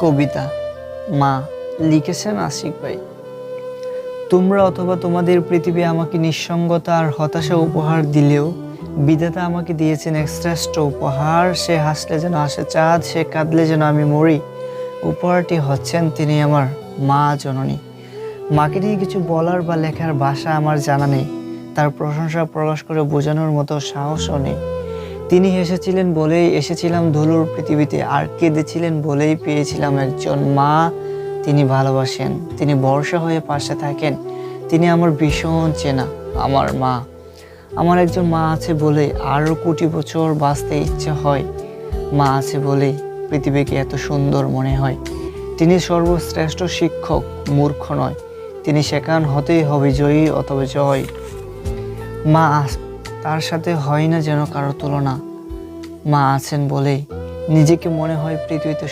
কবিতা মা, লিখেছেন আশিক ভাই। তোমরা অথবা তোমাদের পৃথিবী আমাকে নিঃসঙ্গতা আর হতাশা উপহার দিলেও বিধাতা আমাকে দিয়েছেন এক শ্রেষ্ঠ উপহার। সে হাসলে যেন আসে চাঁদ, সে কাঁদলে যেন আমি মরি। উপহারটি হচ্ছেন তিনি আমার মা জননী। মাকে নিয়ে কিছু বলার বা লেখার ভাষা আমার জানা নেই, তার প্রশংসা প্রকাশ করে বোঝানোর মতো সাহসও নেই। তিনি হেসেছিলেন বলেই এসেছিলাম ধুলোর পৃথিবীতে, আর কেঁদেছিলেন বলেই পেয়েছিলাম একজন মা। তিনি ভালোবাসেন, তিনি ভরসা হয়ে পাশে থাকেন, তিনি আমার ভীষণ চেনা, আমার মা। আমার একজন মা আছে বলে আরও কোটি বছর বাঁচতে ইচ্ছে হয়। মা আছে বলে পৃথিবীকে এত সুন্দর মনে হয়। তিনি সর্বশ্রেষ্ঠ শিক্ষক, মূর্খ নয়। তিনি শেখান হতেই হবে জয়ী অথবা জয়। মা, তার সাথে হয় না যেন কারো তুলনা। মা আছেন বলেই নিজেকে মনে হয় পৃথিবীতে